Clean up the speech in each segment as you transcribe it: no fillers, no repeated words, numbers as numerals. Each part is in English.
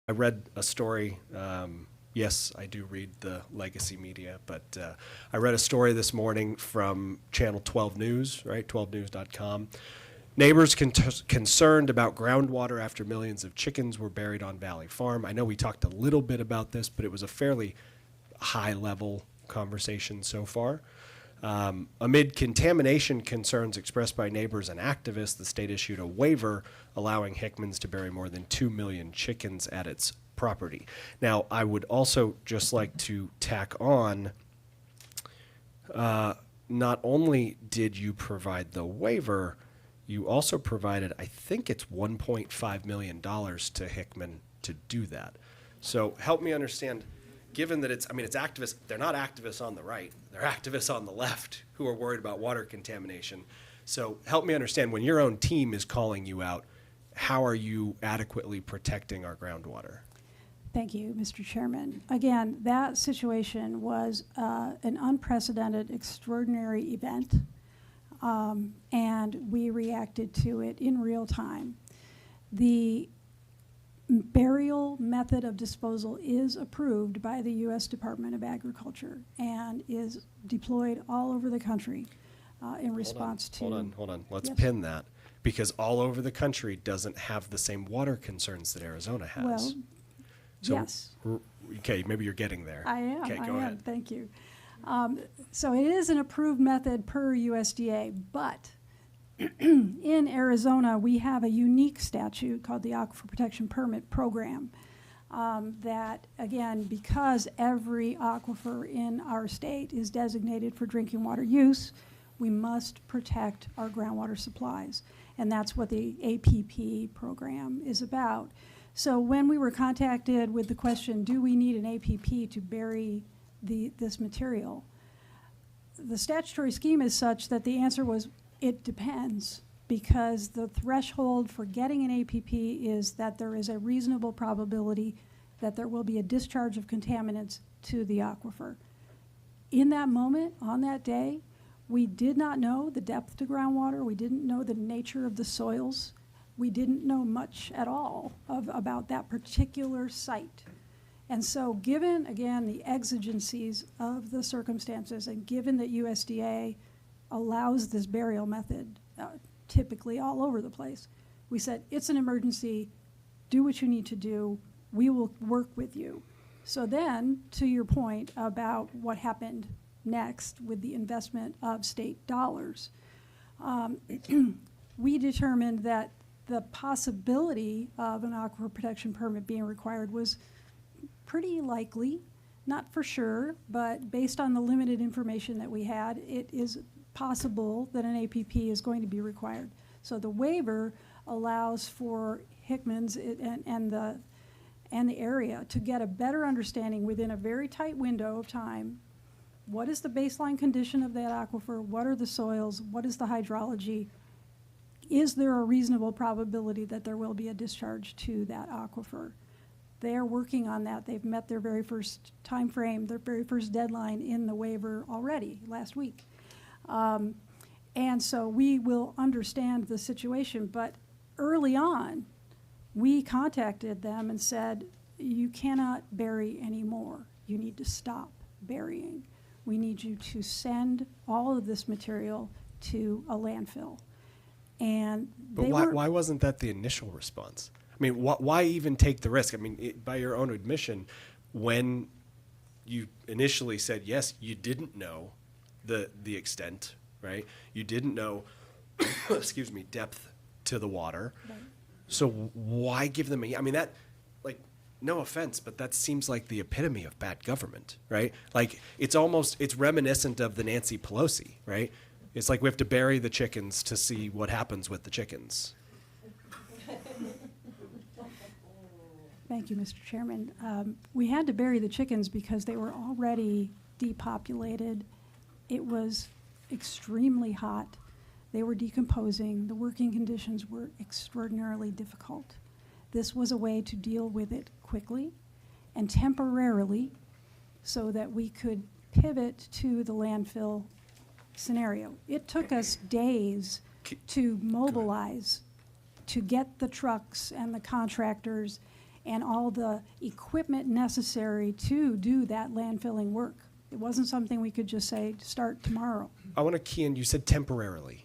I read a story. Yes, I do read the legacy media, but I read a story this morning from Channel 12 News, right? 12news.com. Neighbors concerned about groundwater after millions of chickens were buried on Valley Farm. I know we talked a little bit about this, but it was a fairly high-level conversation so far. Amid contamination concerns expressed by neighbors and activists, the state issued a waiver allowing Hickman's to bury more than 2 million chickens at its property. Now, I would also just like to tack on, not only did you provide the waiver, you also provided, I think it's $1.5 million to Hickman to do that. So help me understand, given that it's activists, they're not activists on the right, they're activists on the left who are worried about water contamination. So help me understand, when your own team is calling you out, how are you adequately protecting our groundwater? Thank you, Mr. Chairman. Again, that situation was an unprecedented, extraordinary event, and we reacted to it in real time. The burial method of disposal is approved by the U.S. Department of Agriculture and is deployed all over the country in response to... Hold on. Let's Yes. pin that, because all over the country doesn't have the same water concerns that Arizona has. Well, So, yes. Okay, maybe you're getting there. I am. Okay, go ahead. Thank you. So it is an approved method per USDA, but in Arizona, we have a unique statute called the Aquifer Protection Permit Program that, again, because every aquifer in our state is designated for drinking water use, we must protect our groundwater supplies. And that's what the APP program is about. So when we were contacted with the question, do we need an APP to bury this material? The statutory scheme is such that the answer was, it depends, because the threshold for getting an APP is that there is a reasonable probability that there will be a discharge of contaminants to the aquifer. In that moment, on that day, we did not know the depth to groundwater. We didn't know the nature of the soils. We didn't know much at all about that particular site. And so given, again, the exigencies of the circumstances, and given that USDA allows this burial method typically all over the place, we said, it's an emergency, do what you need to do, we will work with you. So then, to your point about what happened next with the investment of state dollars, we determined that the possibility of an aquifer protection permit being required was pretty likely, not for sure, but based on the limited information that we had, it is possible that an APP is going to be required. So the waiver allows for Hickman's and the area to get a better understanding within a very tight window of time. What is the baseline condition of that aquifer? What are the soils? What is the hydrology? Is there a reasonable probability that there will be a discharge to that aquifer? They are working on that. They've met their very first time frame, their very first deadline in the waiver already last week. And so we will understand the situation, but early on, we contacted them and said, you cannot bury anymore. You need to stop burying. We need you to send all of this material to a landfill. And but why wasn't that the initial response? I mean, why even take the risk? I mean, by your own admission, when you initially said yes, you didn't know the extent, right? You didn't know, excuse me, depth to the water. Right. So why give them I mean, that, like, no offense, but that seems like the epitome of bad government, right? Like, it's reminiscent of the Nancy Pelosi, right? It's like we have to bury the chickens to see what happens with the chickens. Thank you, Mr. Chairman. We had to bury the chickens because they were already depopulated. It was extremely hot. They were decomposing. The working conditions were extraordinarily difficult. This was a way to deal with it quickly and temporarily so that we could pivot to the landfill scenario. It took us days to mobilize, to get the trucks and the contractors and all the equipment necessary to do that landfilling work. It wasn't something we could just say, start tomorrow. I want to key in, you said temporarily.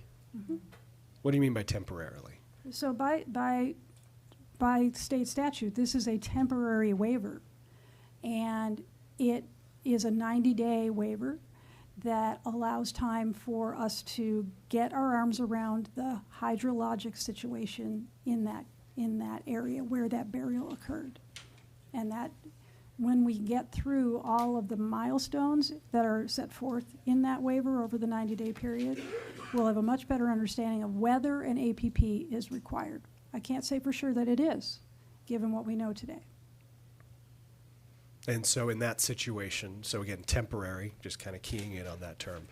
What do you mean by temporarily? So by state statute, this is a temporary waiver. And it is a 90-day waiver that allows time for us to get our arms around the hydrologic situation in that area where that burial occurred. And that when we get through all of the milestones that are set forth in that waiver over the 90-day period, we'll have a much better understanding of whether an APP is required. I can't say for sure that it is, given what we know today. And so in that situation, so again, temporary, just kind of keying in on that term.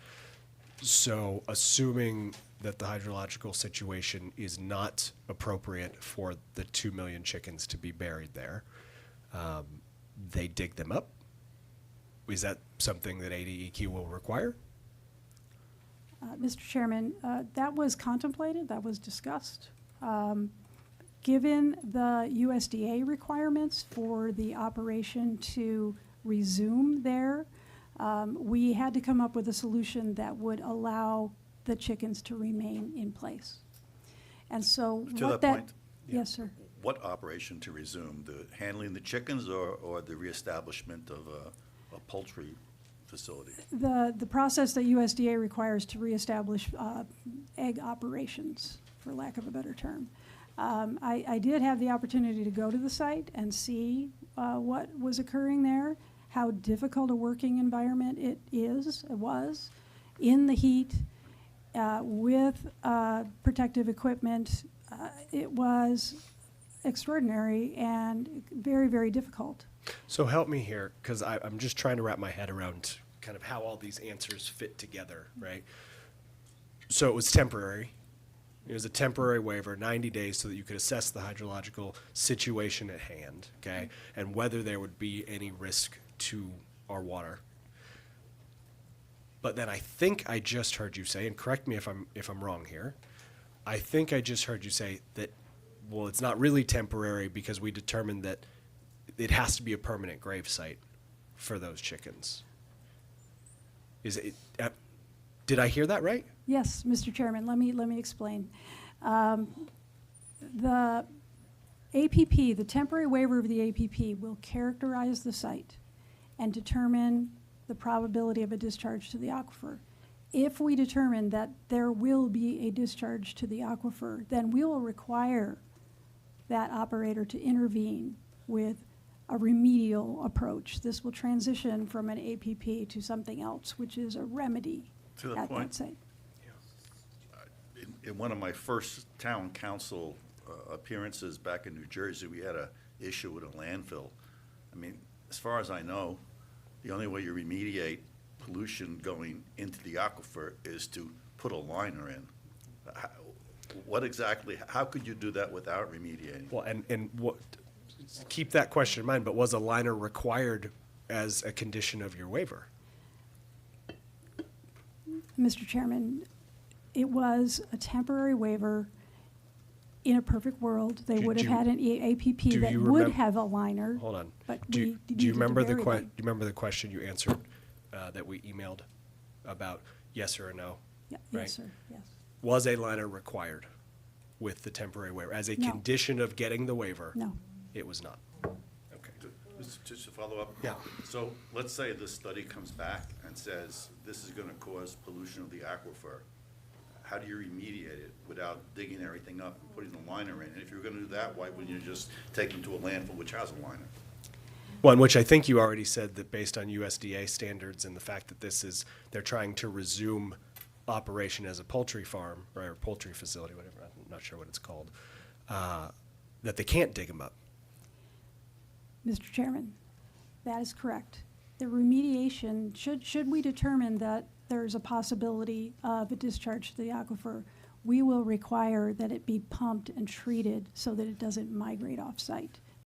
So assuming that the hydrological situation is not appropriate for the 2 million chickens to be buried there, they dig them up. Is that something that ADEQ will require? Mr. Chairman, that was contemplated, that was discussed. Given the USDA requirements for the operation to resume there, we had to come up with a solution that would allow the chickens to remain in place. And so To what that point, Yes, sir. what operation to resume? The handling the chickens or the reestablishment of a poultry facility? The process that USDA requires to reestablish egg operations, for lack of a better term. I did have the opportunity to go to the site and see what was occurring there, how difficult a working environment it was, in the heat, with protective equipment. It was extraordinary and very, very difficult. So help me here, because I'm just trying to wrap my head around kind of how all these answers fit together, right? So it was temporary. It was a temporary waiver, 90 days, so that you could assess the hydrological situation at hand, okay, and whether there would be any risk to our water. But then I think I just heard you say, and correct me if I'm wrong here, I think I just heard you say that, well, it's not really temporary because we determined that it has to be a permanent grave site for those chickens. Is it? Did I hear that right? Yes, Mr. Chairman, let me explain. The APP, the temporary waiver of the APP, will characterize the site and determine the probability of a discharge to the aquifer. If we determine that there will be a discharge to the aquifer, then we will require that operator to intervene with a remedial approach. This will transition from an APP to something else, which is a remedy To the at point. that site. In one of my first town council appearances back in New Jersey, we had a issue with a landfill. I mean, as far as I know, the only way you remediate pollution going into the aquifer is to put a liner in. What exactly, how could you do that without remediating? Well, and what? Keep that question in mind. But was a liner required as a condition of your waiver? Mr. Chairman, it was a temporary waiver. In a perfect world, they Do- would have do- had an APP do that you would remem- have a liner. Hold on. But Do we you needed to remember the bury do them. you remember the question you answered that we emailed about yes or no? Yeah, right? yes, sir, yes. Was a liner required with the temporary waiver as a No. condition of getting the waiver? No. It was not. Okay. Just to follow up? Yeah. So let's say this study comes back and says this is going to cause pollution of the aquifer. How do you remediate it without digging everything up and putting the liner in? And if you're going to do that, why wouldn't you just take them to a landfill which has a liner? One, which I think you already said that based on USDA standards and the fact that they're trying to resume operation as a poultry farm, right, or poultry facility, whatever, I'm not sure what it's called, that they can't dig them up. Mr. Chairman, that is correct. The remediation, should we determine that there's a possibility of a discharge to the aquifer, we will require that it be pumped and treated so that it doesn't migrate off-site.